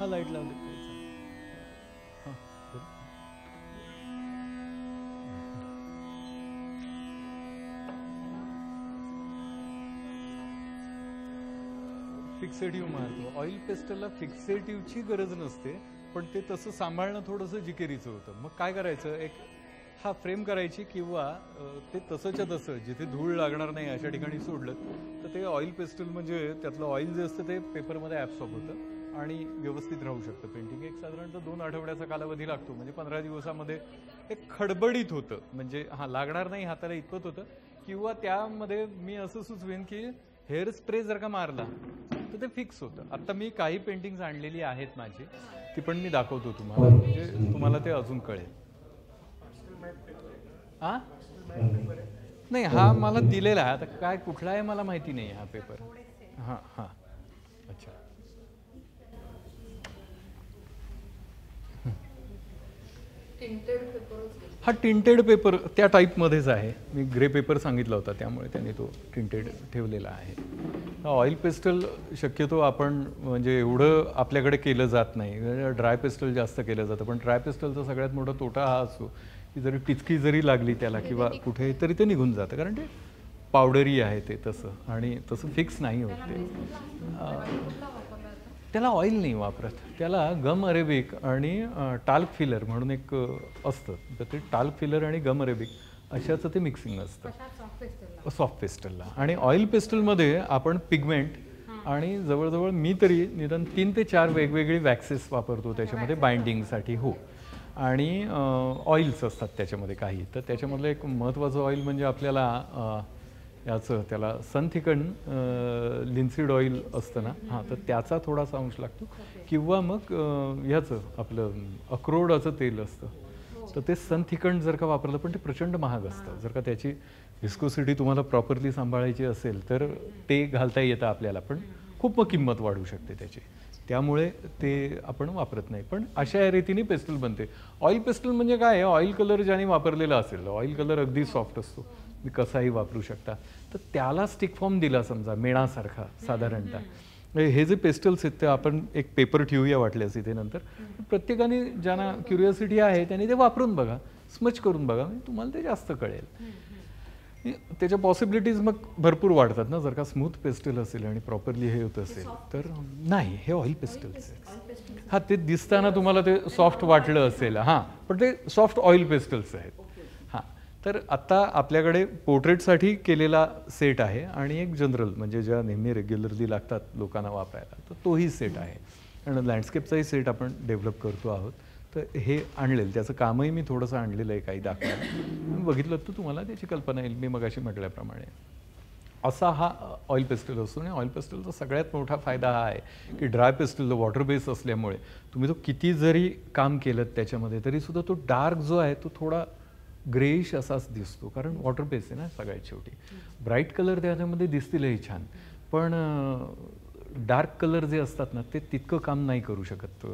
हा लाईट लावली तरी चालेल. हां फिक्सेटिव्ह मारतो. ऑइल पेस्टलला फिक्सेटिव्हची गरज नसते, पण ते तसं सांभाळणं थोडंसं जिकिरीचं होतं. मग काय करायचं, एक हा फ्रेम करायची किंवा ते तसंच्या तसं जिथे धूळ लागणार नाही अशा ठिकाणी सोडलं तर ते ऑइल पेस्टल म्हणजे त्यातलं ऑइल जे असतं ते पेपरमध्ये ॲब्सॉर्ब होतं आणि व्यवस्थित राहू शकतं. पेंटिंग एक साधारणतः 2 आठवड्याचा कालावधी लागतो, म्हणजे 15 दिवसामध्ये एक खडबडीत होतं. म्हणजे हा लागणार नाही हाताला इतपत होतं. किंवा त्यामध्ये मी असं सुचवेन की हेअर स्प्रे जर का मारला तर ते फिक्स होतं. आता मी काही पेंटिंग्स आणलेली आहेत माझी, ती पण मी दाखवतो तुम्हाला, म्हणजे तुम्हाला ते अजून कळेल. हा नाही, हा मला दिलेला आहे. आता काय कुठला आहे मला माहिती नाही हा पेपर. हां हां अच्छा. हा टिंटेड पेपर त्या टाईपमध्येच आहे. मी ग्रे पेपर सांगितला होता त्यामुळे त्याने तो टिंटेड ठेवलेला आहे. ऑइल पेस्टल शक्यतो आपण म्हणजे एवढं आपल्याकडे केलं जात नाही. ड्राय पेस्टल जास्त केलं जातं, पण ड्राय पेस्टलचा सगळ्यात मोठा तोटा हा असतो की जरी टिचकी जरी लागली त्याला किंवा कुठे तरी ते निघून जातं, कारण ते पावडरी आहे ते तसं, आणि तसं फिक्स नाही होत ते. त्याला ऑइल नाही वापरत, त्याला गम अरेबिक आणि टाल्क फिलर म्हणून एक असतं, तर ते टाल्क फिलर आणि गम अरेबिक अशाचं ते मिक्सिंग असतं सॉफ्ट पेस्टलला. आणि ऑइल पेस्टलमध्ये आपण पिगमेंट आणि जवळजवळ मी तरी निदान 3 ते 4 वेगवेगळी वॅक्सेस वापरतो त्याच्यामध्ये बाइंडिंगसाठी. हो, आणि ऑइल्स असतात त्याच्यामध्ये काही. तर त्याच्यामधलं एक महत्त्वाचं ऑइल म्हणजे आपल्याला याचं त्याला सनथिकन लिन्सीड ऑइल असतं ना, हां, तर त्याचा थोडासा अंश लागतो. किंवा मग ह्याचं आपलं अक्रोडाचं तेल असतं, तर ते सनथिकन जर का वापरलं, पण ते प्रचंड महाग असतं. जर का त्याची व्हिस्कोसिटी तुम्हाला प्रॉपरली सांभाळायची असेल तर ते घालता येतं आपल्याला, पण खूप मग किंमत वाढू शकते त्याची, त्यामुळे ते आपण वापरत नाही. पण अशा या रीतीने पेस्टल बनते. ऑइल पेस्टल म्हणजे काय आहे, ऑइल कलर ज्याने वापरलेला असेल, ऑइल कलर अगदी सॉफ्ट असतो, मी कसाही वापरू शकता, तर त्याला स्टिक फॉर्म दिला समजा मेणासारखा साधारणतः. हे जे पेस्टल्स आहेत ते आपण एक पेपर ठेवूया वाटल्यास इथे नंतर. प्रत्येकाने ज्यांना क्युरिओसिटी आहे त्यांनी ते वापरून बघा, स्मच करून बघा, म्हणजे तुम्हाला ते जास्त कळेल. त्याच्या पॉसिबिलिटीज मग भरपूर वाढतात ना, जर का स्मूथ पेस्टल असेल आणि प्रॉपरली हे होत असेल तर. नाही, हे ऑइल पेस्टल्स आहेत. हां, ते दिसताना तुम्हाला ते सॉफ्ट वाटलं असेल, हां, पण ते सॉफ्ट ऑइल पेस्टल्स आहेत. हां, तर आत्ता आपल्याकडे पोर्ट्रेटसाठी केलेला सेट आहे आणि एक जनरल म्हणजे ज्या नेहमी रेग्युलरली लागतात लोकांना वापरायला, तर तोही सेट आहे. आणि लँडस्केपचाही सेट आपण डेव्हलप करतो आहोत. तर हे आणलेलं त्याचं कामही मी थोडंसं आणलेलं आहे काही दाखवायला. बघितलं तर तुम्हाला त्याची कल्पना येईल. मी मगाशी म्हटल्याप्रमाणे असा हा ऑइल पेस्टल असतो. आणि ऑइल पेस्टलचा सगळ्यात मोठा फायदा हा आहे की ड्राय पेस्टल वॉटर बेस असल्यामुळे तुम्ही तो किती जरी काम केलं त्याच्यामध्ये तरीसुद्धा तो डार्क जो आहे तो थोडा ग्रेइश असाच दिसतो, कारण वॉटर बेस आहे ना सगळ्यात शेवटी. ब्राईट कलर त्याच्यामध्ये दिसतीलही छान, पण डार्क कलर जे असतात ना ते तितकं काम नाही करू शकत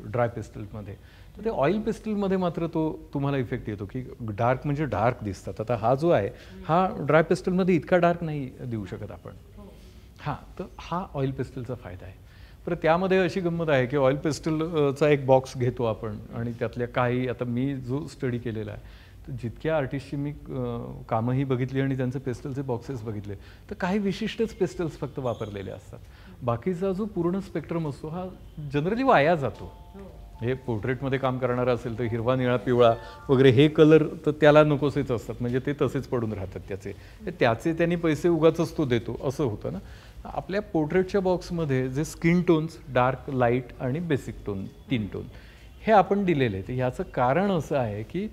ड्राय पेस्टलमध्ये. तर ते ऑइल पेस्टलमध्ये मात्र तो तुम्हाला इफेक्ट येतो की डार्क म्हणजे डार्क दिसतात. आता हा जो आहे हा ड्राय पेस्टलमध्ये इतका डार्क नाही देऊ शकत आपण. हां, तर हा ऑइल पेस्टलचा फायदा आहे. पण त्यामध्ये अशी गंमत आहे की ऑइल पेस्टलचा एक बॉक्स घेतो आपण आणि त्यातल्या काही, आता मी जो स्टडी केलेला आहे तर जितक्या आर्टिस्टची मी कामंही बघितली आणि त्यांचे पेस्टलचे बॉक्सेस बघितले, तर काही विशिष्टच पेस्टल्स फक्त वापरलेले असतात. बाकीचा जो पूर्ण स्पेक्ट्रम असतो हा जनरली वाया जातो. हे पोर्ट्रेटमध्ये काम करणारं असेल तर हिरवा, निळा, पिवळा वगैरे हे कलर तर त्याला नकोसेच असतात, म्हणजे ते तसेच पडून राहतात त्याचे त्यांनी पैसे उगाचच तो देतो असं होतं ना. आपल्या पोर्ट्रेटच्या बॉक्समध्ये जे स्किन टोन्स, डार्क, लाईट आणि बेसिक टोन, 3 टोन हे आपण दिलेले आहेत. ह्याचं कारण असं आहे की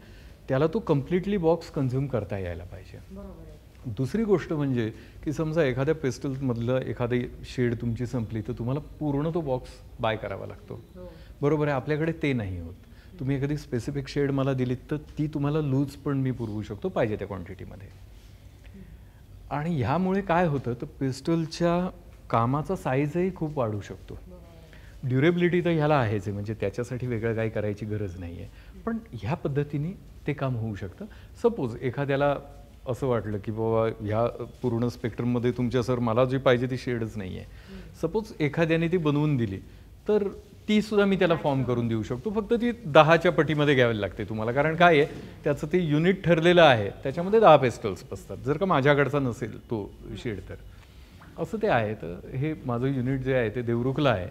त्याला तो कम्प्लिटली बॉक्स कन्झ्युम करता यायला पाहिजे. दुसरी गोष्ट म्हणजे की समजा एखाद्या पेस्टलमधलं एखादी शेड तुमची संपली तर तुम्हाला पूर्ण तो बॉक्स बाय करावा लागतो, बरोबर आहे. आपल्याकडे ते नाही होत. तुम्ही एखादी स्पेसिफिक शेड मला दिलीत तर ती तुम्हाला लूज पण मी पुरवू शकतो पाहिजे त्या क्वांटिटीमध्ये. आणि ह्यामुळे काय होतं तर पेस्टलच्या कामाचा साईजही खूप वाढू शकतो. ड्युरेबिलिटी तर ह्याला आहेच आहे, म्हणजे त्याच्यासाठी वेगळं काही करायची गरज नाही आहे. पण ह्या पद्धतीने ते काम होऊ शकतं. सपोज एखाद्याला असं वाटलं की बाबा ह्या पूर्ण स्पेक्ट्रममध्ये तुमच्या सर मला जी पाहिजे ती शेडच नाही आहे, सपोज एखाद्याने ती बनवून दिली तर ती सुद्धा मी त्याला फॉर्म करून देऊ शकतो, फक्त ती 10च्या पटीमध्ये घ्यावी लागते तुम्हाला, कारण काय आहे त्याचं ते युनिट ठरलेलं आहे, त्याच्यामध्ये 10 पेस्टल्स बसतात. जर का माझ्याकडचा नसेल तो शेड तर असं ते आहे. तर हे माझं युनिट जे आहे ते देवरुखला आहे.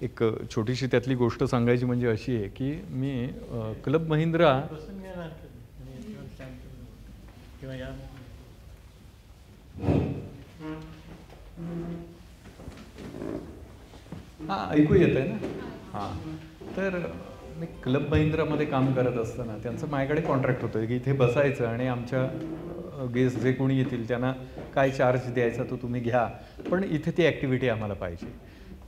एक छोटीशी त्यातली गोष्ट सांगायची म्हणजे अशी आहे की मी क्लब महिंद्रा हां ऐकू येत आहे ना. हां, तर मी क्लब महिंद्रामध्ये काम करत असताना त्यांचं माझ्याकडे कॉन्ट्रॅक्ट होतं की इथे बसायचं आणि आमच्या गेस्ट जे कोणी येतील त्यांना काय चार्ज द्यायचा तो तुम्ही घ्या, पण इथे ती ॲक्टिव्हिटी आम्हाला पाहिजे.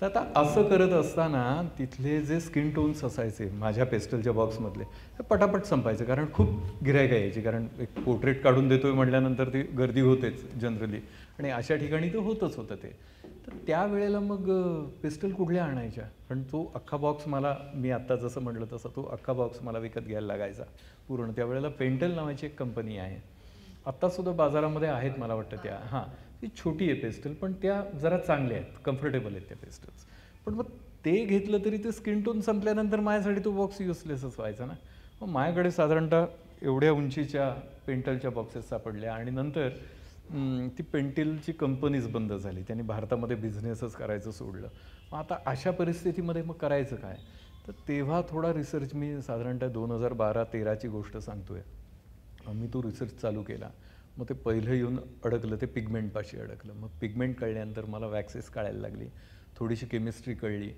तर आता असं करत असताना तिथले जे स्किन टोन्स असायचे माझ्या पेस्टलच्या बॉक्समधले ते पटापट संपायचे, कारण खूप गिऱ्हाईक यायची, कारण एक पोर्ट्रेट काढून देतोय म्हटल्यानंतर ती गर्दी होतेच जनरली, आणि अशा ठिकाणी ते होतच होतं ते. तर त्यावेळेला मग पिस्टल कुठल्या आणायच्या, पण तो अख्खा बॉक्स मला, मी आत्ता जसं म्हटलं तसं तो अख्खा बॉक्स मला विकत घ्यायला लागायचा पूर्ण. त्यावेळेला पेंटल नावाची एक कंपनी आहे, आत्तासुद्धा बाजारामध्ये आहेत मला वाटतं त्या. हां, ती छोटी आहे पेस्टल, पण त्या जरा चांगल्या आहेत, कम्फर्टेबल आहेत त्या पेस्टल्स. पण मग ते घेतलं तरी ते स्किन टोन संपल्यानंतर माझ्यासाठी तो बॉक्स युजलेसच व्हायचा ना. मग माझ्याकडे साधारणतः एवढ्या उंचीच्या पेंटलच्या बॉक्सेस सापडल्या, आणि नंतर ती पेंटिलची कंपनीज बंद झाली, त्यांनी भारतामध्ये बिझनेसच करायचं सोडलं. मग आता अशा परिस्थितीमध्ये मग करायचं काय, तर तेव्हा थोडा रिसर्च मी साधारणतः 2012-13ची गोष्ट सांगतोय, मी तो रिसर्च चालू केला. मग ते पहिलं येऊन अडकलं ते पिगमेंटपाशी अडकलं. मग पिगमेंट कळल्यानंतर मला वॅक्सेस कळायला लागली, थोडीशी केमिस्ट्री कळली,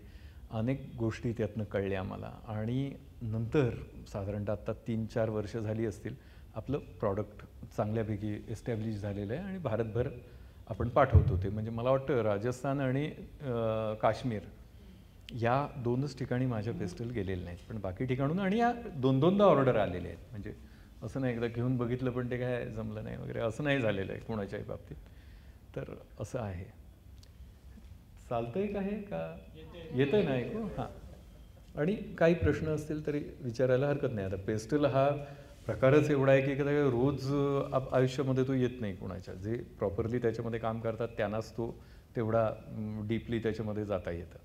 अनेक गोष्टी त्यातनं कळल्या मला. आणि नंतर साधारणतः आत्ता 3-4 वर्ष झाली असतील आपलं प्रॉडक्ट चांगल्यापैकी एस्टॅब्लिश झालेलं आहे आणि भारतभर आपण पाठवतो ते. म्हणजे मला वाटतं राजस्थान आणि काश्मीर या 2च ठिकाणी माझ्या पेस्टल गेलेले नाहीत, पण बाकी ठिकाणून आणि या 2-2दा ऑर्डर आलेले आहेत. म्हणजे असं नाही एकदा घेऊन बघितलं पण ते काय जमलं नाही वगैरे असं नाही झालेलं आहे कोणाच्याही बाबतीत. तर असं आहे. चालतंय का हे, का येतंय ना ऐकू? हां, आणि काही प्रश्न असतील तरी विचारायला हरकत नाही. आता पेस्टल हा प्रकारच एवढा आहे की रोज आयुष्यामध्ये तो येत नाही कोणाच्या. जे प्रॉपरली त्याच्यामध्ये काम करतात त्यांनाच तो तेवढा डीपली त्याच्यामध्ये जाता येतं.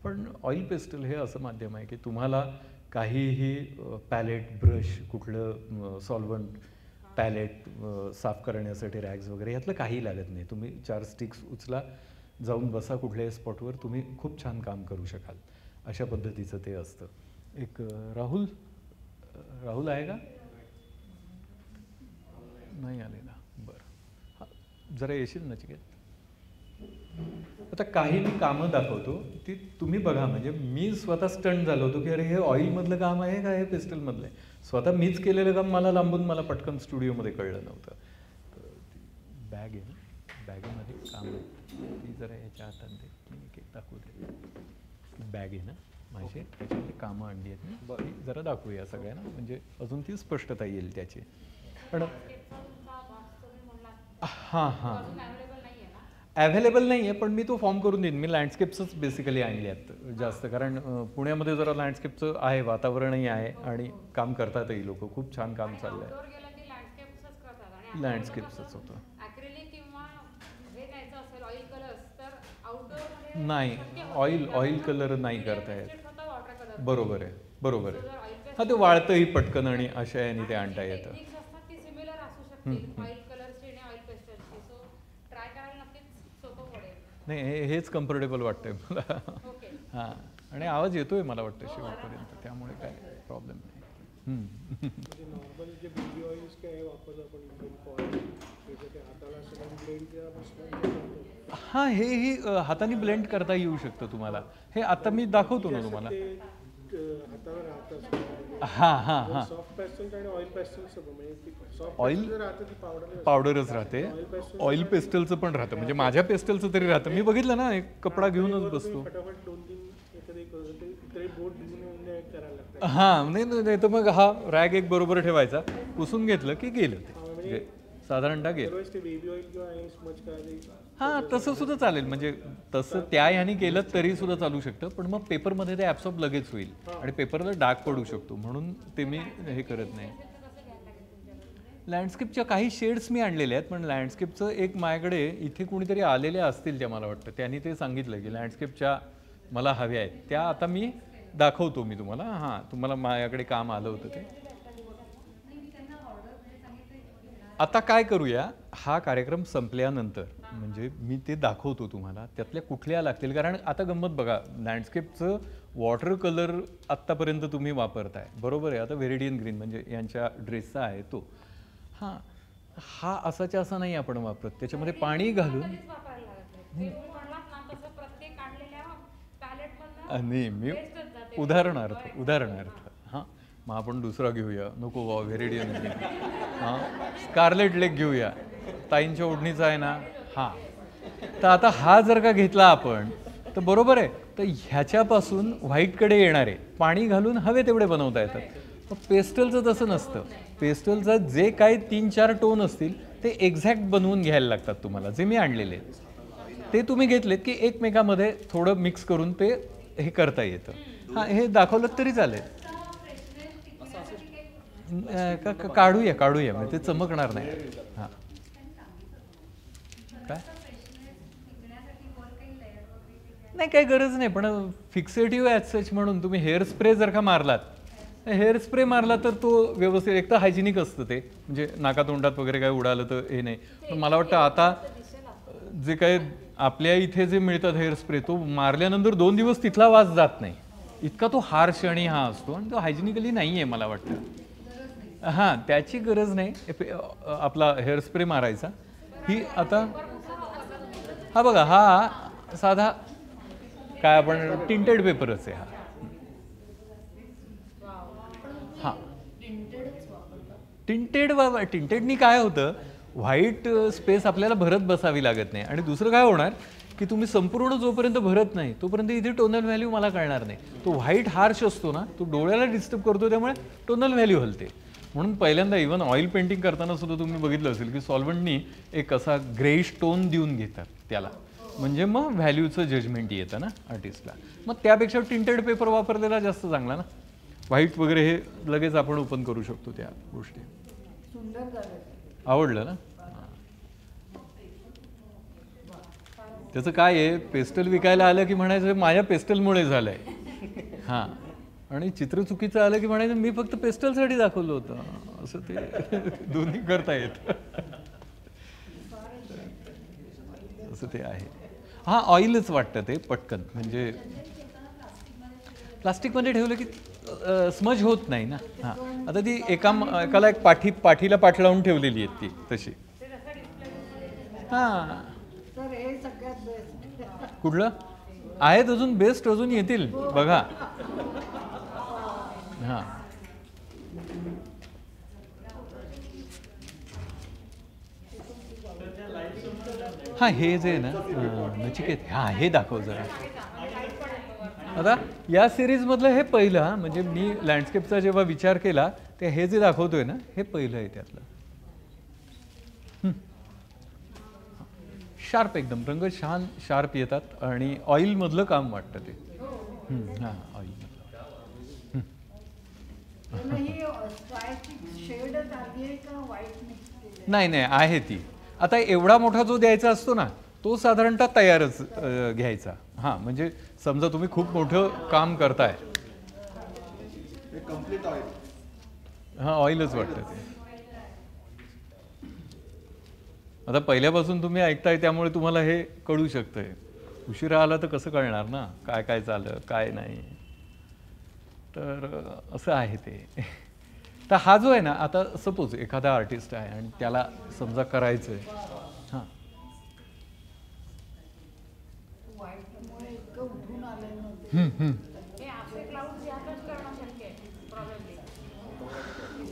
पण ऑइल पेस्टल हे असं माध्यम आहे की तुम्हाला काहीही पॅलेट, ब्रश, कुठलं सॉल्वंट, पॅलेट साफ करण्यासाठी रॅग्स वगैरे यातलं काही लागत नाही. तुम्ही 4 स्टिक्स उचला, जाऊन बसा कुठल्याही स्पॉटवर, तुम्ही खूप छान काम करू शकाल. अशा पद्धतीचं ते असतं. एक राहुल आहे का? नाही आलेला, बरं. हां, जरा येशील नचिकेत. आता काही मी कामं दाखवतो ती तुम्ही बघा. म्हणजे मी स्वतः स्टंट झालो होतो की अरे हे ऑइलमधलं काम आहे का हे पेस्टलमधलं आहे. स्वतः मीच केलेलं काम मला लांबून मला पटकन स्टुडिओमध्ये कळलं नव्हतं. तर ती बॅग आहे ना, बॅगेमध्ये काम आहे ती जरा याच्या हातात दे, मी एक दाखवू दे. बॅग आहे ना माझी, त्याच्यामध्ये कामं आणली आहेत मी, बरं जरा दाखवूया सगळ्यांना, म्हणजे अजून ती स्पष्टता येईल त्याची. पण हां हां अवेलेबल नाही आहे, पण मी तो फॉर्म करून देईन. मी लँडस्केप्सच बेसिकली आणले आहेत जास्त, कारण पुण्यामध्ये जरा लँडस्केपचं आहे, वातावरणही आहे आणि काम करतातही लोक, खूप छान काम चाललं आहे. लँडस्केप्सच होतं. नाही, ऑइल कलर नाही करता येत. बरोबर आहे, बरोबर आहे. हां, ते वाळतंही पटकन आणि अशा याने ते आणता येतं. नाही, हेच कम्फर्टेबल वाटतंय मला. हां, आणि आवाज येतोय मला वाटतं शेवटपर्यंत, त्यामुळे काय प्रॉब्लेम नाही. हां, हे हाताने ब्लेंड करता येऊ शकतं तुम्हाला. हे आता मी दाखवतो ना तुम्हाला. हां हां हां, ऑइल पावडरच राहते, ऑइल पेस्टलचं पण राहतं, म्हणजे माझ्या पेस्टलचं तरी राहतं. मी बघितलं ना, एक कपडा घेऊनच बसतो. हां, नाही तर मग हा रॅग एक बरोबर ठेवायचा, पुसून घेतलं की गेलं ते साधारणतः गेलं. हां, तसं सुद्धा चालेल, म्हणजे तसं त्या ह्यानी केलं तरी सुद्धा चालू शकतं, पण मग पेपरमध्ये ते ॲब्सॉर्ब लगेच होईल आणि पेपरला डाग पडू शकतो, म्हणून ते मी हे करत नाही. लँडस्केपच्या काही शेड्स मी आणलेले आहेत, पण लँडस्केपचं एक माझ्याकडे इथे कोणीतरी आलेले असतील त्या, मला वाटतं त्यांनी ते सांगितलं की लँडस्केपच्या मला हव्या आहेत त्या. आता मी दाखवतो मी तुम्हाला. हां, तुम्हाला माझ्याकडे काम आलं होतं ते. आता काय करूया, हा कार्यक्रम संपल्यानंतर म्हणजे मी ते दाखवतो तुम्हाला त्यातल्या कुठल्या लागतील. कारण आता गंमत बघा, लँडस्केपचं वॉटर कलर आत्तापर्यंत तुम्ही वापरताय, बरोबर आहे. आता व्हेरिडियन ग्रीन म्हणजे यांच्या ड्रेसचा आहे तो. हां, हा असाच्या असा नाही आपण वापरत, त्याच्यामध्ये पाणी घालून. नाही, मी उदाहरणार्थ हां, मग आपण दुसरा घेऊया. नको बा, व्हेरिडियन ग्रीन. हां, स्कारलेट लेक घेऊया, ताईंच्या ओढणीचा आहे ना. हां, तर आता हा जर का घेतला आपण तर बरोबर आहे, तर ह्याच्यापासून व्हाईटकडे येणारे पाणी घालून हवे तेवढे बनवता येतात. पण पेस्टलचं तसं नसतं. पेस्टलचं जे काही 3-4 टोन असतील ते एक्झॅक्ट बनवून घ्यायला लागतात तुम्हाला. जे मी आणलेले ते तुम्ही घेतलेत की एकमेकामध्ये थोडं मिक्स करून ते हे करता येतं. हां, हे दाखवलं तरी चालेल. काढूया म्हणजे ते चमकणार नाही. हां, काय नाही, काही गरज नाही. पण फिक्सेटिव्ह ॲज सच म्हणून तुम्ही हेअर स्प्रे जर का मारलात, हेअर स्प्रे मारला तर तो व्यवस्थित, एक तर हायजिनिक असतं ते, म्हणजे नाकातोंडात वगैरे काय उडालं तर हे नाही. पण मला वाटतं आता जे काही आपल्या इथे जे मिळतात हेअर स्प्रे, तो मारल्यानंतर 2 दिवस तिथला वास जात नाही, इतका तो हार्श आणि हा असतो, आणि तो हायजिनिकली नाही आहे मला वाटतं. हां, त्याची गरज नाही आपला हेअर स्प्रे मारायचा. ही आता हा बघा, हा साधा काय आपण टिंटेड पेपरच आहे हा. हां, टिंटेडनी काय होतं, व्हाईट स्पेस आपल्याला भरत बसावी लागत नाही. आणि दुसरं काय होणार की तुम्ही संपूर्ण जोपर्यंत भरत नाही तोपर्यंत इथे टोनल व्हॅल्यू मला कळणार नाही. तो व्हाईट हार्श असतो ना, तो डोळ्याला डिस्टर्ब करतो, त्यामुळे टोनल व्हॅल्यू हलते. म्हणून पहिल्यांदा इव्हन ऑइल पेंटिंग करताना सुद्धा तुम्ही बघितलं असेल की सॉल्व्हंटनी एक असा ग्रेइश टोन देऊन घेतात त्याला, म्हणजे मग व्हॅल्यूचं जजमेंट येतं ना आर्टिस्टला. मग त्यापेक्षा टिंटेड पेपर वापरलेला जास्त चांगला ना. व्हाईट वगैरे हे लगेच आपण ओपन करू शकतो त्या गोष्टी. आवडलं ना. त्याचं काय आहे, पेस्टल विकायला आलं की म्हणायचं माझ्या पेस्टलमुळे झालंय. हां, आणि चित्र चुकीचं आलं की म्हणायचं मी फक्त पेस्टलसाठी दाखवलं होतं. असं ते दोन्ही करता येत. असं ते आहे. हां, ऑइलच वाटतं ते पटकन, म्हणजे प्लास्टिकमध्ये ठेवलं की स्मज होत नाही ना. हां, आता ती एकाला एक पाठीला पाठ लावून ठेवलेली आहेत ती तशी. हां, कुठलं आहेत अजून बेस्ट, अजून येतील बघा. हां, हां, हे जे ना नचिकेत, हां हे दाखव जरा. आता या सिरीजमधलं हे पहिलं, म्हणजे मी लँडस्केपचा जेव्हा विचार केला ते हे जे दाखवतोय ना हे पहिलं आहे त्यातलं. शार्प एकदम, रंग छान शार्प येतात आणि ऑइलमधलं काम वाटतं ते. हां, ऑइलमधलं. नाही, आहे ती. आता एवढा मोठा जो द्यायचा असतो ना तो साधारणतः तयारच घ्यायचा. हां, म्हणजे समजा तुम्ही खूप मोठं काम करताय. हां, ऑइलच वाटतं ते. आता पहिल्यापासून तुम्ही ऐकताय त्यामुळे तुम्हाला हे कळू शकतंय. उशिरा आला तर कसं कळणार ना काय काय चाललं काय नाही. तर असं आहे ते. तर हा जो आहे ना, आता सपोज एखादा आर्टिस्ट आहे आणि त्याला समजा करायचं आहे. हां,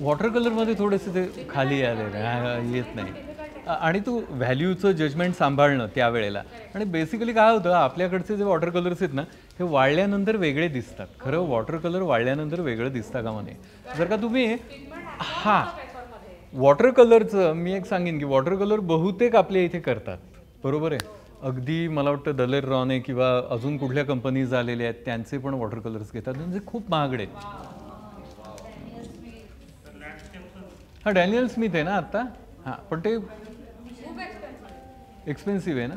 वॉटर कलरमध्ये थोडेसे ते खाली आले येत नाही. आणि तू व्हॅल्यूचं जजमेंट सांभाळणं त्यावेळेला. आणि बेसिकली काय होतं, आपल्याकडचे जे वॉटर कलर्स आहेत ना हे वाळल्यानंतर वेगळे दिसतात. खरं वॉटर कलर वाळल्यानंतर वेगळं दिसतं का म्हणे. जर का तुम्ही हां, वॉटर कलरचं मी एक सांगेन की वॉटर कलर बहुतेक आपल्या इथे करतात, बरोबर आहे. अगदी मला वाटतं दलेर रॉने किंवा अजून कुठल्या कंपनीज आलेल्या आहेत त्यांचे पण वॉटर कलर्स घेतात, म्हणजे खूप महागडे. हां, डॅनियल स्मिथ आहे ना आत्ता. हां, पण ते एक्सपेन्सिव्ह आहे ना.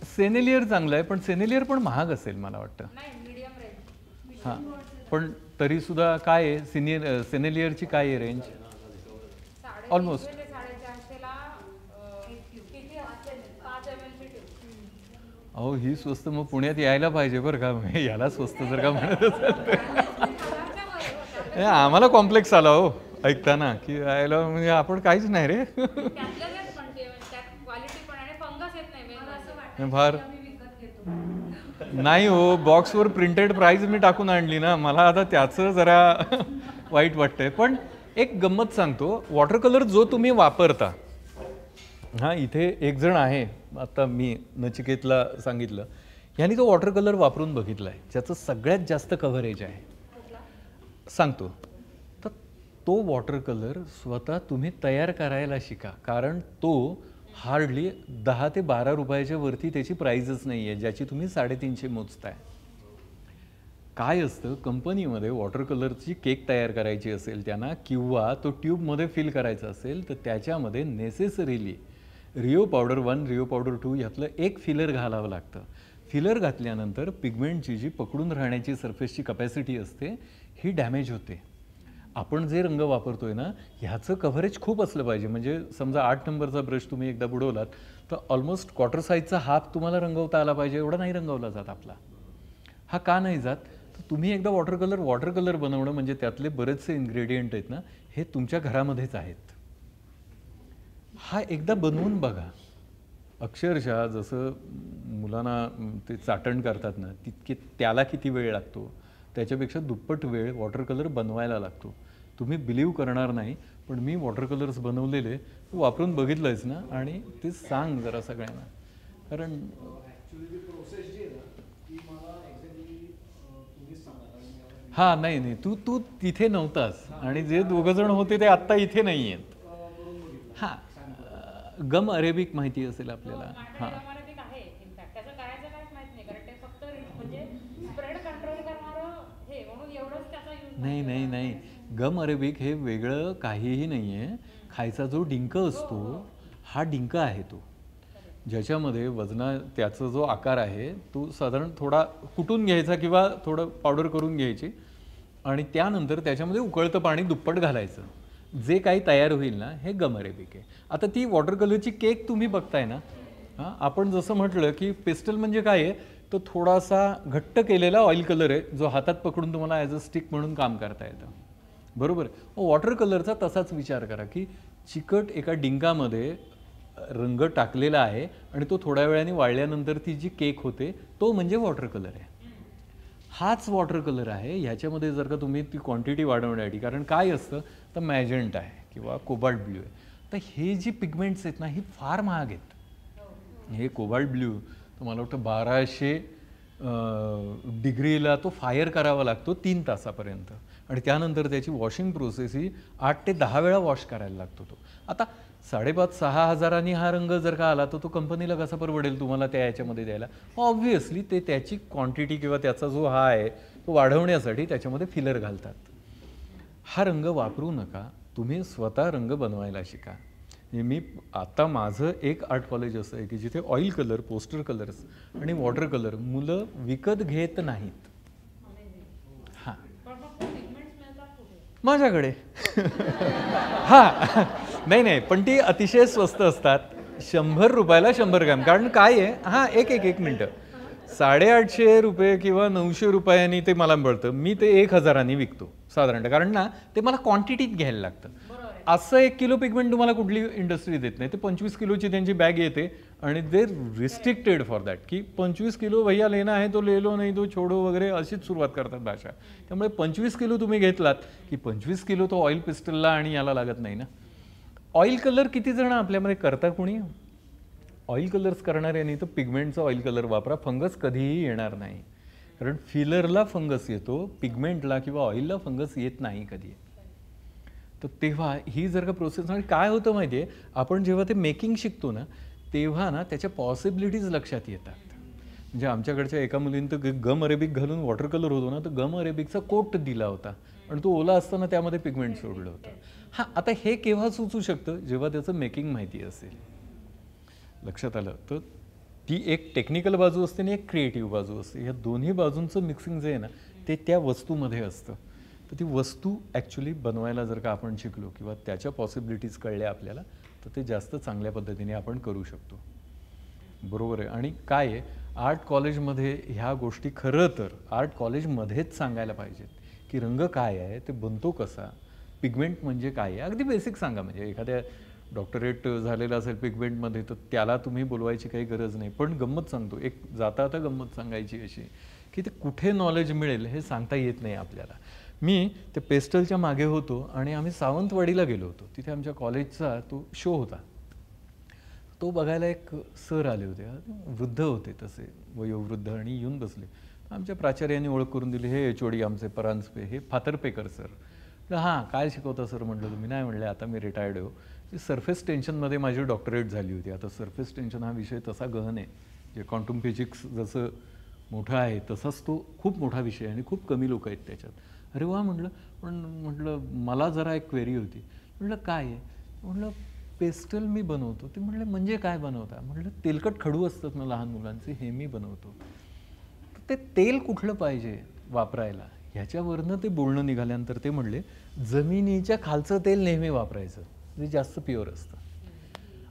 सेनेलियर चांगलं आहे, पण सेनेलियर पण महाग असेल मला वाटतं. हां, पण तरीसुद्धा काय आहे सेनेलियरची काय आहे रेंज? ऑलमोस्ट अहो ही स्वस्त मग पुण्यात यायला पाहिजे बरं का, याला स्वस्त जर का म्हणत असेल तर आम्हाला कॉम्प्लेक्स आला हो ऐकताना की यायला म्हणजे आपण काहीच नाही रे फार नाही हो, बॉक्सवर प्रिंटेड प्राइस मी टाकून आणली ना, मला आता त्याचं जरा वाईट वाटतंय. पण एक गंमत सांगतो, वॉटर कलर जो तुम्ही वापरता, हां इथे एक जण आहे, आता मी नचिकेतला सांगितलं, ह्यानी तो वॉटर कलर वापरून बघितला आहे, ज्याचं सगळ्यात जास्त कव्हरेज आहे. सांगतो तर तो वॉटर कलर स्वतः तुम्ही तयार करायला शिका, कारण तो हार्डली 10 ते 12 रुपयाच्या वरती त्याची प्राईजच नाही आहे, ज्याची तुम्ही 350 मोजताय. काय असतं, कंपनीमध्ये वॉटर कलरची केक तयार करायची असेल त्यांना, किंवा तो ट्यूबमध्ये फिल करायचा असेल, तर त्याच्यामध्ये necessarily Rio powder 1 Rio powder 2 ह्यातलं एक फिलर घालावं लागतं. फिलर घातल्यानंतर पिगमेंटची जी पकडून राहण्याची सरफेसची कपॅसिटी असते ही डॅमेज होते. आपण जे रंग वापरतोय ना, ह्याचं कव्हरेज खूप असलं पाहिजे. म्हणजे समजा 8 नंबरचा ब्रश तुम्ही एकदा बुडवलात तर ऑलमोस्ट क्वार्टर साईजचा हाफ तुम्हाला रंगवता आला पाहिजे, एवढा नाही रंगवला जात आपला. हा का नाही जात, तर तुम्ही एकदा वॉटर कलर बनवणं म्हणजे त्यातले बरेचसे इन्ग्रेडियंट आहेत ना, हे तुमच्या घरामध्येच आहेत. हा एकदा बनवून बघा. अक्षरशः जसं मुलांना ते चाटण करतात ना, तितके त्याला किती वेळ लागतो, त्याच्यापेक्षा दुप्पट वेळ वॉटर कलर बनवायला लागतो. तुम्ही बिलीव्ह करणार नाही, पण मी वॉटर कलर्स बनवलेले वापरून बघितलंयच ना, आणि ते सांग जरा सगळ्यांना, कारण हां नाही तू तिथे नव्हतास, आणि जे दोघंजण होते ते आत्ता इथे नाही आहेत. हां, गम अरेबिक माहिती असेल आपल्याला. हां नाही, गम अरेबिक हे वेगळं काहीही नाही आहे. खायचा जो डिंक असतो हा डिंक आहे तो, ज्याच्यामध्ये त्याचा जो आकार आहे तो साधारण थोडा कुटून घ्यायचा किंवा थोडं पावडर करून घ्यायची, आणि त्यानंतर त्याच्यामध्ये उकळतं पाणी दुप्पट घालायचं, जे काही तयार होईल ना, हे गम अरेबिक आहे. आता ती वॉटर कलरची केक तुम्ही बघताय ना, हां आपण जसं म्हटलं की पेस्टल म्हणजे काय आहे, तो थोडासा घट्ट केलेला ऑइल कलर आहे, जो हातात पकडून तुम्हाला ॲज अ स्टिक म्हणून काम करता येतं, बरोबर. वॉटर कलरचा तसाच विचार करा की चिकट एका डिंकामध्ये रंग टाकलेला आहे, आणि तो थोड्या वेळाने वाळल्यानंतर ती जी केक होते तो म्हणजे वॉटर कलर आहे. हाच वॉटर कलर आहे. ह्याच्यामध्ये जर का तुम्ही ती क्वांटिटी वाढवण्यासाठी, कारण काय असतं तर मॅजेंट आहे किंवा कोबाल्ट ब्ल्यू आहे, तर हे जी पिगमेंट्स आहेत ना ही फार महाग आहेत. हे कोबाल्ट ब्ल्यू तुम्हाला वाटतं 1200 डिग्रीला तो फायर करावा लागतो 3 तासापर्यंत, आणि त्यानंतर त्याची वॉशिंग प्रोसेस ही 8 ते 10 वेळा वॉश करायला लागतो तो. आता 5,500-6 हजारांनी हा रंग जर का आला तर तो कंपनीला कसा परवडेल तुम्हाला त्या याच्यामध्ये द्यायला. ऑब्व्हियसली ते त्याची क्वांटिटी किंवा त्याचा जो हा आहे तो वाढवण्यासाठी त्याच्यामध्ये फिलर घालतात. हा रंग वापरू नका, तुम्ही स्वतः रंग बनवायला शिका. मी आता माझं एक आर्ट कॉलेज असं आहे की जिथे ऑइल कलर, पोस्टर कलर्स आणि वॉटर कलर मुलं विकत घेत नाहीत. हां माझ्याकडे हां नाही पण ती अतिशय स्वस्त असतात. 100 रुपयाला 100 ग्रॅम. कारण काय आहे, हां एक मिनटं, 850 रुपये किंवा 900 रुपयांनी ते मला मिळतं, मी ते 1000 विकतो साधारणतः, कारण ना ते मला क्वांटिटीत घ्यायला लागतं. असं 1 किलो पिगमेंट तुम्हाला कुठली इंडस्ट्री देत नाही. ते 25 किलोची त्यांची बॅग येते, आणि दे रिस्ट्रिक्टेड फॉर दॅट की 25 किलो भैया लेना आहे तो ले लो, नाही तो छोडो वगैरे अशीच सुरुवात करतात भाषा. त्यामुळे 25 किलो तुम्ही घेतलात की 25 किलो तो ऑइल पिस्टलला आणि याला लागत नाही ना. ऑइल कलर किती जण आपल्यामध्ये करता कोणी? ऑइल कलर्स करणाऱ्यांनी तर पिगमेंटचा ऑइल कलर वापरा, फंगस कधीही येणार नाही. कारण फिलरला फंगस येतो, पिगमेंटला किंवा ऑइलला फंगस येत नाही कधी. तर तेव्हा ही जर का प्रोसेस, आणि काय होतं माहिती आहे, आपण जेव्हा ते मेकिंग शिकतो ना तेव्हा ना त्याच्या पॉसिबिलिटीज लक्षात येतात. म्हणजे आमच्याकडच्या एका मुलीनं तर गम अरेबिक घालून वॉटर कलर होतो ना, तर गम अरेबिकचा कोट दिला होता, आणि तो ओला असताना त्यामध्ये पिगमेंट सोडलं होतं. हां आता हे केव्हा सुचू शकतं, जेव्हा त्याचं मेकिंग माहिती असेल. लक्षात आलं. तर ती एक टेक्निकल बाजू असते आणि एक क्रिएटिव्ह बाजू असते. या दोन्ही बाजूंचं मिक्सिंग जे आहे ना ते त्या वस्तूमध्ये असतं. तर ती वस्तू ॲक्च्युली बनवायला जर का आपण शिकलो किंवा त्याच्या पॉसिबिलिटीज कळल्या आपल्याला, तर ते जास्त चांगल्या पद्धतीने आपण करू शकतो. बरोबर आहे. आणि काय आहे, आर्ट कॉलेजमध्ये ह्या गोष्टी खरं तर आर्ट कॉलेजमध्येच सांगायला पाहिजेत की रंग काय आहे, ते बनतो कसा, पिगमेंट म्हणजे काय आहे, अगदी बेसिक सांगा. म्हणजे एखाद्या डॉक्टरेट झालेला असेल पिगमेंटमध्ये तर त्याला तुम्ही बोलवायची काही गरज नाही. पण गंमत सांगतो, एक जाता आता गंमत सांगायची अशी की ते कुठे नॉलेज मिळेल हे सांगता येत नाही आपल्याला. मी ते पेस्टलच्या मागे होतो आणि आम्ही सावंतवाडीला गेलो होतो. तिथे आमच्या कॉलेजचा तो शो होता. तो बघायला एक सर आले होते, वृद्ध होते तसे, वयोवृद्ध, आणि येऊन बसले. आमच्या प्राचार्यांनी ओळख करून दिली, हे एचओडी आमचे परांजपे, हे फातर्पेकर सर. हां, काय शिकवता सर म्हटलं तुम्ही? नाही म्हणले, आता मी रिटायर्ड हो. सरफेस टेन्शनमध्ये माझी डॉक्टरेट झाली होती. आता सरफेस टेन्शन हा विषय तसा गहन आहे, जे क्वांटम फिजिक्स जसं मोठं आहे तसाच तो खूप मोठा विषय आहे आणि खूप कमी लोक आहेत त्याच्यात. अरे वा म्हटलं. पण म्हटलं मला जरा एक क्वेरी होती. म्हटलं काय आहे? म्हटलं पेस्टल मी बनवतो. ते म्हटले म्हणजे काय बनवता? म्हटलं तेलकट खडू असतात ना लहान मुलांचे, हे मी बनवतो. ते तेल कुठलं पाहिजे वापरायला ह्याच्यावरनं ते बोलणं निघाल्यानंतर ते म्हणले जमिनीच्या खालचं तेल नेहमी वापरायचं, जे जास्त प्युअर असतं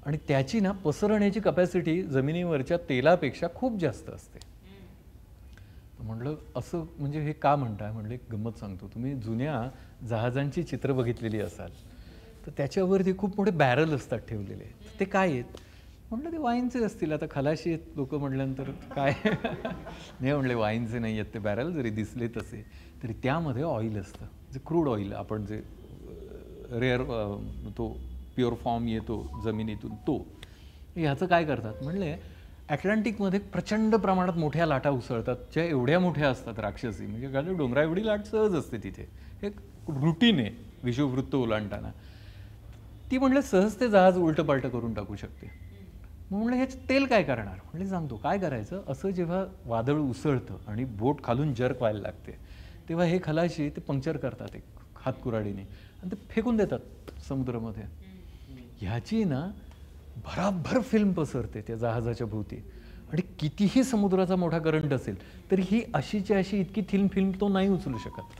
आणि त्याची ना पसरण्याची कपॅसिटी जमिनीवरच्या तेलापेक्षा खूप जास्त असते. म्हटलं असं म्हणजे हे का म्हणताय? म्हणले एक गंमत सांगतो, तुम्ही जुन्या जहाजांची चित्र बघितलेली असाल तर त्याच्यावरती खूप मोठे बॅरल असतात ठेवलेले. ते काय आहेत? म्हटलं ते वाईनचे असतील. आता खलाशी आहेत लोक म्हटल्यानंतर काय नाही म्हणले वाईनचे नाही आहेत ते बॅरल, जरी दिसले तसे तरी त्यामध्ये ऑइल असतं, जे क्रूड ऑइल आपण जे रेअर तो प्युअर फॉर्म येतो जमिनीतून तो. ह्याचं काय करतात? म्हणले ॲटलांटिकमध्ये प्रचंड प्रमाणात मोठ्या लाटा उसळतात, ज्या एवढ्या मोठ्या असतात राक्षसी, म्हणजे काय डोंगरा एवढी लाट सहज असते तिथे. हे रुटीन आहे विषुववृत्त ओलांडताना. ती म्हणलं सहज ते जहाज उलटं पालटं करून टाकू शकते. मग म्हणलं ह्याचं तेल काय करणार? म्हणले सांगतो काय करायचं. असं जेव्हा वादळ उसळतं आणि बोट खालून जर्क व्हायला लागते तेव्हा हे खलाशी ते पंक्चर करतात एक हातकुराडीने आणि ते फेकून देतात समुद्रामध्ये. ह्याची ना भराभर फिल्म पसरते त्या जहाजाच्या भोवती आणि कितीही समुद्राचा मोठा करंट असेल तरी ही अशीच्या अशी इतकी थिन फिल्म तो नाही उचलू शकत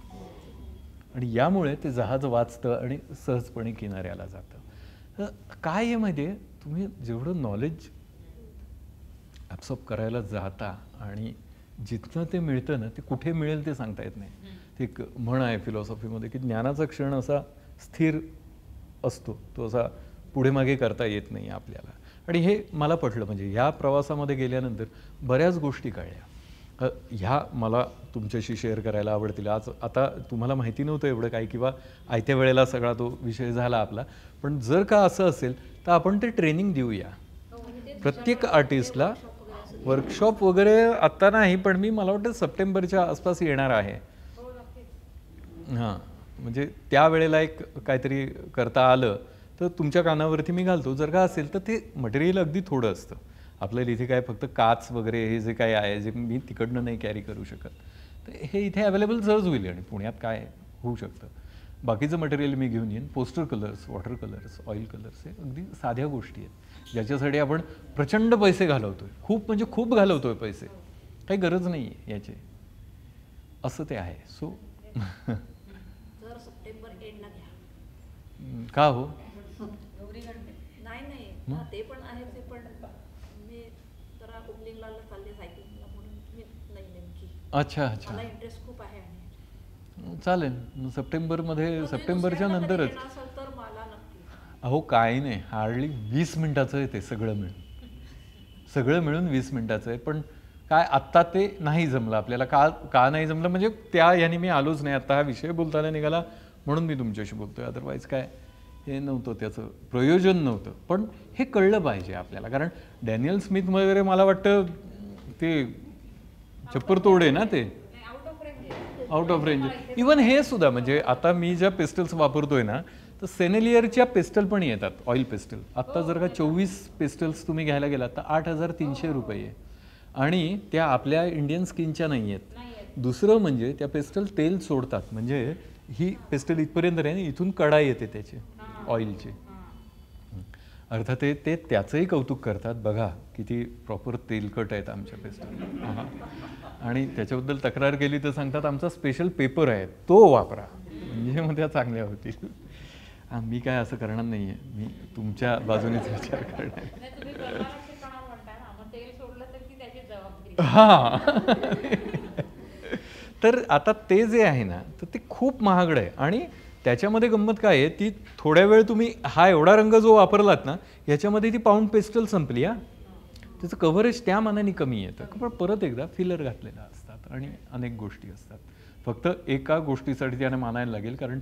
आणि यामुळे ते जहाज वाचतं आणि सहजपणे किनाऱ्याला जातं. तर काय आहे माहिती आहे, तुम्ही जेवढं नॉलेज ॲब्सॉर्ब करायला जाता आणि जिथनं ते मिळतं ना ते कुठे मिळेल ते सांगता येत नाही. ते एक म्हण आहे फिलॉसॉफीमध्ये की ज्ञानाचा क्षण असा स्थिर असतो, तो असा पुढे मागे करता येत नाही आपल्याला. आणि हे मला पटलं. म्हणजे ह्या प्रवासामध्ये गेल्यानंतर बऱ्याच गोष्टी कळल्या. ह्या मला तुमच्याशी शेअर करायला आवडतील. आज आता तुम्हाला माहिती नव्हतं एवढं काय किंवा आयत्या वेळेला सगळा तो विषय झाला आपला. पण जर का असं असेल तर आपण ते ट्रेनिंग देऊया प्रत्येक आर्टिस्टला. वर्कशॉप वगैरे आत्ता नाही, पण मी मला वाटतं सप्टेंबरच्या आसपास येणार आहे. हां, म्हणजे त्यावेळेला एक काहीतरी करता आलं तर तुमच्या कानावरती मी घालतो. जर का असेल तर ते मटेरियल अगदी थोडं असतं. आपल्याला इथे काय फक्त काच वगैरे हे जे काय आहे जे मी तिकडनं नाही कॅरी करू शकत, तर हे इथे अवेलेबल सहज होईल. आणि पुण्यात काय होऊ शकतं, बाकीचं मटेरियल मी घेऊन येईन. Poster colours, water colours, oil colours, हे अगदी साध्या गोष्टी आहेत ज्याच्यासाठी आपण प्रचंड पैसे घालवतोय. खूप म्हणजे खूप घालवतोय पैसे, काही गरज नाही आहे याची. असं ते आहे. सो का हो नाही ते पण आहे, ते पण मी जरा ओपनिंगला चालले सायकलिंगला म्हणून मी नाही नेमकी. अच्छा अच्छा, मला इंटरेस्ट खूप आहे. चालेल. सप्टेंबरमध्ये, सप्टेंबरच्या नंतरच. तर मला नक्की. अहो काही नाही, हार्डली 20 मिनिटाचं आहे ते सगळं मिळून. सगळं मिळून 20 मिनिटाचं आहे. पण काय आत्ता ते नाही जमलं आपल्याला. का नाही जमलं म्हणजे त्या याने मी आलोच नाही. आत्ता हा विषय बोलताना निघाला म्हणून मी तुमच्याशी बोलतोय. अदरवाईज काय हे नव्हतं, त्याचं प्रयोजन नव्हतं. पण हे कळलं पाहिजे आपल्याला, कारण डॅनियल स्मिथ वगैरे मला वाटतं ते चप्परतोड आहे ना, ते आउट ऑफ रेंज. इवन हे सुद्धा म्हणजे आता मी ज्या पिस्टल्स वापरतोय ना तर सेनेलियरच्या पिस्टल पण येतात, ऑइल पिस्टल. आत्ता जर का 24 पिस्टल्स तुम्ही घ्यायला गेलात तर 8,300 रुपये आहे आणि त्या आपल्या इंडियन स्किनच्या नाही आहेत. दुसरं म्हणजे त्या पिस्टल तेल सोडतात. म्हणजे ही पिस्टल इथपर्यंत आहे, इथून कडा येते त्याची ऑइलची. अर्थात ते त्याचंही कौतुक करतात, बघा किती प्रॉपर तेलकट आहेत आमच्या पेस्टल. हां, आणि त्याच्याबद्दल तक्रार केली तर सांगतात आमचा स्पेशल पेपर आहे तो वापरा, म्हणजे मग त्या चांगल्या होतील. मी काय असं करणार नाही आहे, मी तुमच्या बाजूनेच विचार करणार. हां, तर आता ते जे आहे ना, तर ते खूप महागडं आहे. आणि त्याच्यामध्ये गंमत काय आहे, ती थोड्या वेळ तुम्ही हा एवढा रंग जो वापरलात ना, याच्यामध्ये ती पाऊंड पेस्टल संपली. त्याचं कव्हरेज त्या मानाने कमी येतं, पण परत एकदा फिलर घातलेला असतात आणि अनेक गोष्टी असतात. फक्त एका गोष्टीसाठी त्याने मानायला लागेल, कारण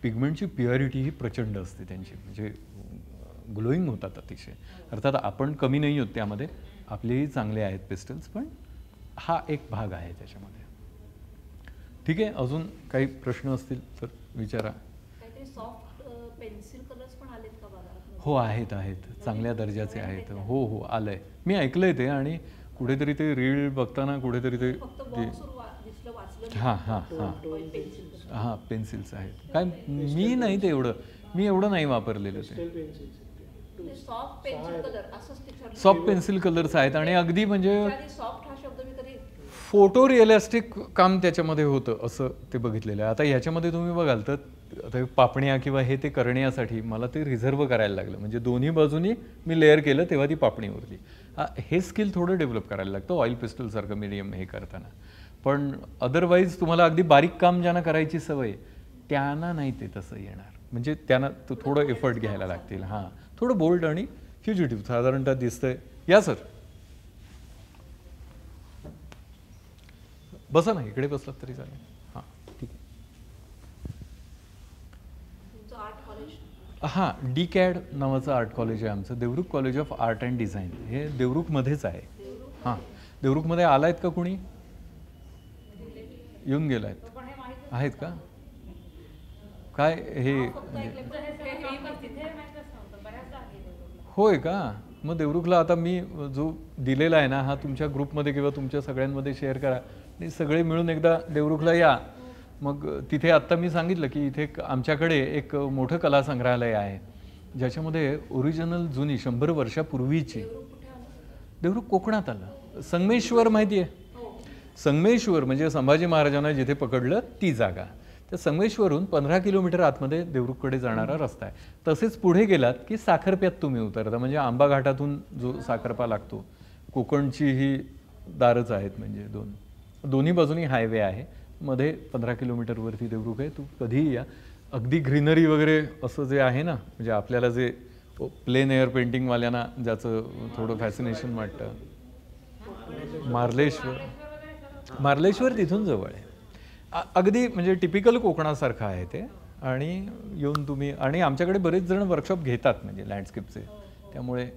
पिगमेंटची प्युरिटी ही प्रचंड असते त्यांची, म्हणजे ग्लोईंग होतात अतिशय. अर्थात आपण कमी नाही होत त्यामध्ये, आपलेही चांगले आहेत पेस्टल्स, पण हा एक भाग आहे त्याच्यामध्ये. ठीक आहे, अजून काही प्रश्न असतील तर विचारा. काहीतरी सॉफ्ट पेन्सिल कलर्स पण आलेत का बाजारात? हो, आहेत चांगल्या दर्जाचे आहेत. हो हो, आलंय, मी ऐकलंय ते. आणि कुठेतरी ते रील बघताना कुठेतरी ते हां हां हां हां पेन्सिल्स आहेत काय. मी नाही ते एवढं नाही वापरलेलं ते. सॉफ्ट पेन्सिल कलर्स आहेत आणि अगदी म्हणजे फोटो रिअलिस्टिक काम त्याच्यामध्ये होतं असं ते बघितलेलं आहे. आता ह्याच्यामध्ये तुम्ही बघाल तर आता पापण्या किंवा हे ते करण्यासाठी मला ते रिझर्व करायला लागलं, म्हणजे दोन्ही बाजूनी मी लेअर केलं तेव्हा ती पापणी उरली. हे स्किल थोडं डेव्हलप करायला लागतं ऑइल पेस्टलसारखं मीडियम हे करताना. पण अदरवाईज तुम्हाला अगदी बारीक काम ज्यांना करायची सवय त्यांना नाही ते तसं येणार, म्हणजे त्यांना तो थोडं एफर्ट घ्यायला लागतील. हां, थोडं बोल्ड आणि फ्युजिटिव्ह साधारणतः दिसतंय. या सर, बसा ना, इकडे बसलात तरी चालेल. हां, ठीक आहे. हां, DCAD नावाचं आर्ट कॉलेज आहे आमचं, Devrukh college of art and design. हे देवरुखमध्येच आहे. हां, देवरुखमध्ये आलायत का कुणी? येऊन गेलायत आहेत का? काय हे होय का? मग देवरुखला आता मी जो दिलेला आहे ना, हा तुमच्या ग्रुपमध्ये किंवा तुमच्या सगळ्यांमध्ये शेअर करा आणि सगळे मिळून एकदा देवरुखला या. मग तिथे आत्ता मी सांगितलं की इथे आमच्याकडे एक मोठं कला संग्रहालय आहे, ज्याच्यामध्ये ओरिजिनल जुनी 100 वर्षापूर्वीची. देवरुख कोकणात आलं. संगमेश्वर माहिती आहे? संगमेश्वर म्हणजे संभाजी महाराजांना जिथे पकडलं ती जागा. त्या संगमेश्वरून 15 किलोमीटर आतमध्ये देवरुखकडे जाणारा रस्ता आहे. तसेच पुढे गेलात की साखरप्यात तुम्ही उतरता, म्हणजे आंबा घाटातून जो साखरपा लागतो. कोकणची ही दारच आहेत, म्हणजे दोन्ही बाजूनी हायवे आहे, मध्ये 15 किलोमीटरवरती देवरुख आहे. तू कधीही या. अगदी ग्रीनरी वगैरे असं जे आहे ना, म्हणजे आपल्याला जे प्लेन एअर पेंटिंगवाल्यांना ज्याचं थोडं फॅसिनेशन वाटतं. मार्लेश्वर तिथून जवळ आहे. अगदी म्हणजे टिपिकल कोकणासारखं आहे ते. आणि येऊन तुम्ही, आणि आमच्याकडे बरेच जण वर्कशॉप घेतात म्हणजे लँडस्केपचे, त्यामुळे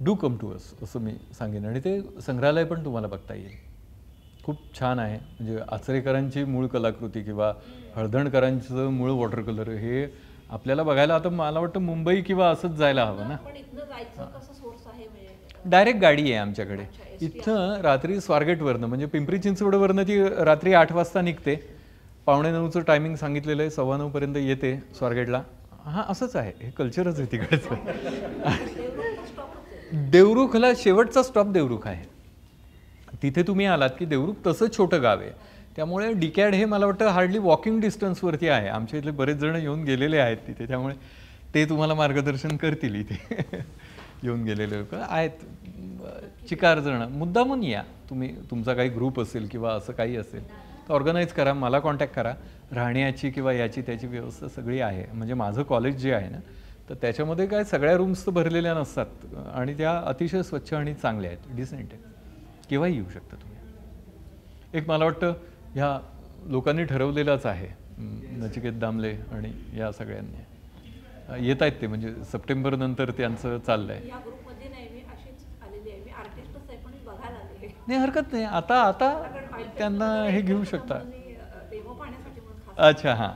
डू कम टू अस असं मी सांगेन. आणि ते संग्रहालय पण तुम्हाला बघता येईल, खूप छान आहे. म्हणजे आचरेकरांची मूळ कलाकृती किंवा हळदणकरांचं मूळ वॉटर कलर हे आपल्याला बघायला आता मला वाटतं मुंबई किंवा असंच जायला हवं ना. डायरेक्ट गाडी आहे आमच्याकडे इथं. रात्री स्वारगेटवरनं, म्हणजे पिंपरी चिंचवडवरनं ती रात्री 8 वाजता निघते. 8:45चं टायमिंग सांगितलेलं आहे, 9:15 पर्यंत येते स्वारगेटला. हां, असंच आहे, हे कल्चरच आहे तिकडचं. देवरुखला शेवटचा स्टॉप देवरुख आहे. तिथे तुम्ही आलात की देवरुख तसं छोटं गाव आहे, त्यामुळे DCAD हे मला वाटतं हार्डली वॉकिंग डिस्टन्सवरती आहे. आमच्या इथले बरेच जण येऊन गेलेले आहेत तिथे, त्यामुळे ते तुम्हाला मार्गदर्शन करतील. इथे येऊन गेलेले लोक आहेत, चिकार जण. मुद्दामून या तुम्ही, तुमचा काही ग्रुप असेल किंवा असं काही असेल तर ऑर्गनाईज करा, मला कॉन्टॅक्ट करा. राहण्याची किंवा याची त्याची व्यवस्था सगळी आहे. म्हणजे माझं कॉलेज जे आहे ना, तर त्याच्यामध्ये काय सगळ्या रूम्स तर भरलेल्या नसतात आणि त्या अतिशय स्वच्छ आणि चांगल्या आहेत, डिसेंट आहेत. केव्हाही येऊ शकता तुम्ही. एक मला वाटतं ह्या लोकांनी ठरवलेलंच आहे, नचिकेत दामले आणि या सगळ्यांनी येत आहेत ते, म्हणजे सप्टेंबर नंतर त्यांचं चाललं आहे. नाही, हरकत नाही. आता त्यांना हे घेऊ शकता. अच्छा, हां,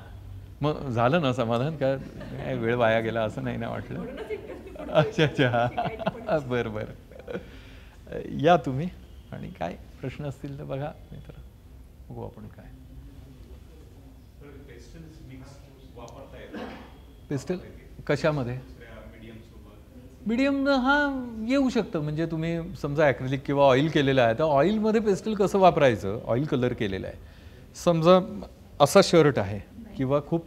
मग झालं ना समाधान, काय वेळ वाया गेला असं नाही ना वाटलं? अच्छा, बरं, या तुम्ही. आणि काय प्रश्न असतील तर बघा, नाही तर बघू आपण काय. पेस्टल कशामध्ये? मीडियम हा येऊ शकतं. म्हणजे तुम्ही समजा ॲक्रिलिक किंवा ऑइल केलेलं आहे, तर ऑइलमध्ये पेस्टल कसं वापरायचं, ऑइल कलर केलेला आहे. समजा असा शर्ट आहे किंवा खूप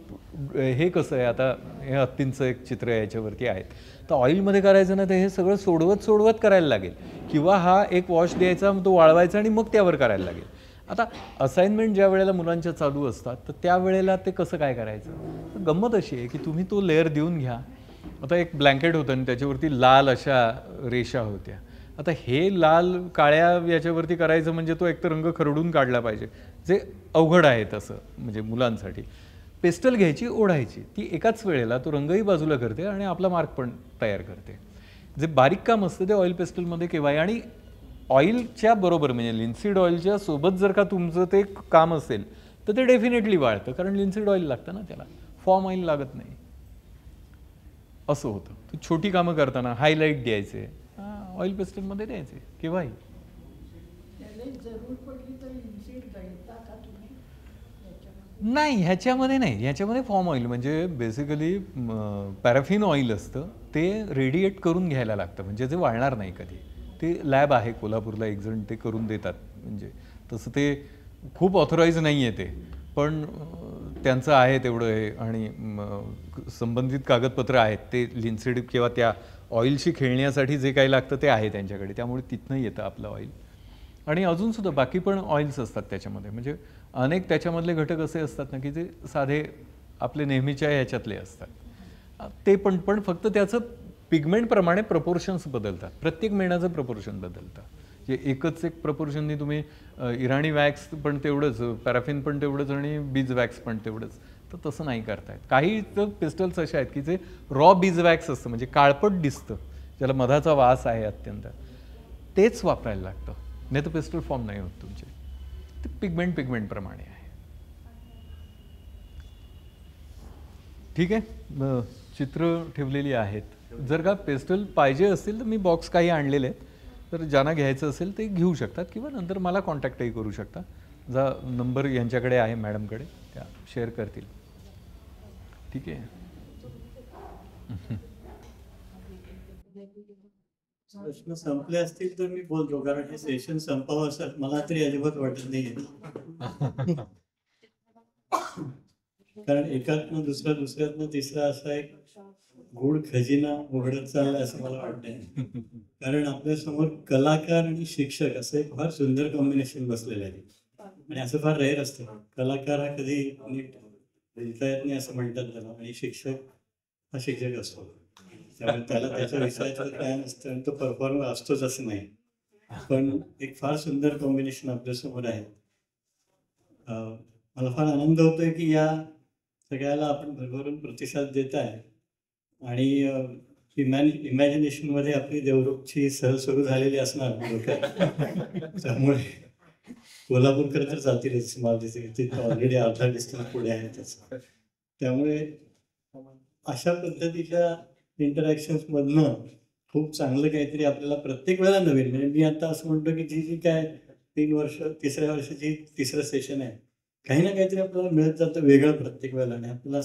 हे कसं आहे, आता हे हत्तींचं एक चित्र याच्यावरती आहे, तर ऑइलमध्ये करायचं ना, तर हे सगळं सोडवत करायला लागेल. किंवा हा एक वॉश द्यायचा, तो वाळवायचा आणि मग त्यावर करायला लागेल. आता असाइनमेंट ज्या वेळेला मुलांच्या चालू असतात, तर त्यावेळेला ते कसं काय करायचं. गंमत अशी आहे की तुम्ही तो लेअर देऊन घ्या. आता एक ब्लँकेट होतं आणि त्याच्यावरती लाल अशा रेषा होत्या. आता हे लाल काळ्या याच्यावरती करायचं म्हणजे तो एकतर रंग खरडून काढला पाहिजे, जे अवघड आहे तसं म्हणजे मुलांसाठी. पेस्टल घ्यायची, ओढायची, ती एकाच वेळेला तो रंगही बाजूला करते आणि आपला मार्क पण तयार करते. जे बारीक काम असतं ते ऑइल पेस्टलमध्ये केव्हाही, आणि ऑइलच्या बरोबर म्हणजे लिन्सीड ऑइलच्या सोबत जर का तुमचं ते काम असेल तर ते डेफिनेटली वाळतं, कारण लिन्सीड ऑइल लागतं ना त्याला, फॉर्म ऑइल लागत नाही. असं होतं. ती छोटी कामं करताना हायलाईट द्यायचे, ऑइल पेस्टलमध्ये द्यायचे केव्हाही. नाही, ह्याच्यामध्ये नाही. ह्याच्यामध्ये फॉर्म ऑइल म्हणजे बेसिकली पॅराफिन ऑइल असतं, ते रेडिएट करून घ्यायला लागतं, म्हणजे ते वाळणार नाही कधी. ते लॅब आहे कोल्हापूरला, एक जण ते करून देतात. म्हणजे तसं ते खूप ऑथोराईज नाही आहे ते, पण त्यांचं आहे तेवढं हे, आणि संबंधित कागदपत्र आहेत ते लिन्सीड किंवा त्या ऑइलशी खेळण्यासाठी जे काही लागतं ते आहे त्यांच्याकडे, त्यामुळे तिथनं येतं आपलं ऑइल. आणि अजूनसुद्धा बाकी पण ऑइल्स असतात त्याच्यामध्ये, म्हणजे अनेक त्याच्यामधले घटक असे असतात ना की जे साधे आपले नेहमीच्या ह्याच्यातले असतात. ते पण फक्त त्याचं पिगमेंटप्रमाणे प्रपोर्शन्स बदलतात. प्रत्येक मेणाचं प्रपोर्शन बदलतं. जे एकच एक प्रपोर्शननी तुम्ही इराणी वॅक्स पण तेवढंच, पॅराफिन पण तेवढंच आणि बीज वॅक्स पण तेवढंच, तर तसं नाही करतायत. काही तर पेस्टल्स असे आहेत की जे रॉ बीज वॅक्स असतं, म्हणजे काळपट दिसतं, ज्याला मधाचा वास आहे अत्यंत, तेच वापरायला लागतं, नाही तर पेस्टल फॉर्म नाही होत तुमचे. ते पिगमेंटप्रमाणे आहे. ठीक आहे, चित्र ठेवलेली आहेत. जर का पेस्टल पाहिजे असतील तर मी बॉक्स काही आणलेले आहेत, तर ज्यांना घ्यायचं असेल ते घेऊ शकतात किंवा नंतर मला कॉन्टॅक्टही करू शकता. जा नंबर यांच्याकडे आहे मॅडमकडे, त्या शेअर करतील. ठीक आहे. प्रश्न संपले असतील तर मी बोलतो, कारण हे सेशन संपावं असं मला तरी अजिबात वाटत नाही. कारण एकातनं दुसऱ्यातनं तिसरा असा एक गूढ खजिना उघडत चाललाय असं मला वाटतंय. कारण आपल्या समोर कलाकार आणि शिक्षक असं एक फार सुंदर कॉम्बिनेशन बसलेलं आहे, आणि असं फार रेअर असतं. कलाकार हा कधी नीट लिहिता येत नाही असं म्हणतात त्याला, आणि शिक्षक हा शिक्षक असतो, त्यामुळे त्याला त्याच्या विषयाचं काय नसतं आणि तो परफॉर्मर असतोच असं नाही. पण एक फार सुंदर कॉम्बिनेशन आपल्यासमोर आहे. मला फार आनंद होतोय की या सगळ्याला आपण भरभरून प्रतिसाद देत आहे, आणि इमॅजिनेशनमध्ये आपली देवरूपची सहल सुरू झालेली असणार डोक्यात. त्यामुळे कोल्हापूरकर तर जातीलच, मला दिसते तिथं ऑलरेडी अर्धा डिस्टन्स पुढे आहे त्याचा. त्यामुळे अशा पद्धतीच्या इंटरॅक्शन्स मधनं खूप चांगलं काहीतरी आपल्याला प्रत्येक वेळेला नवीन, म्हणजे मी आता असं म्हणतो की जी काय 3 वर्ष, तिसऱ्या वर्षाची तिसरं सेशन आहे, काही ना काहीतरी आपल्याला मिळत जातं वेगळं प्रत्येक वेळेला, आणि आपल्याला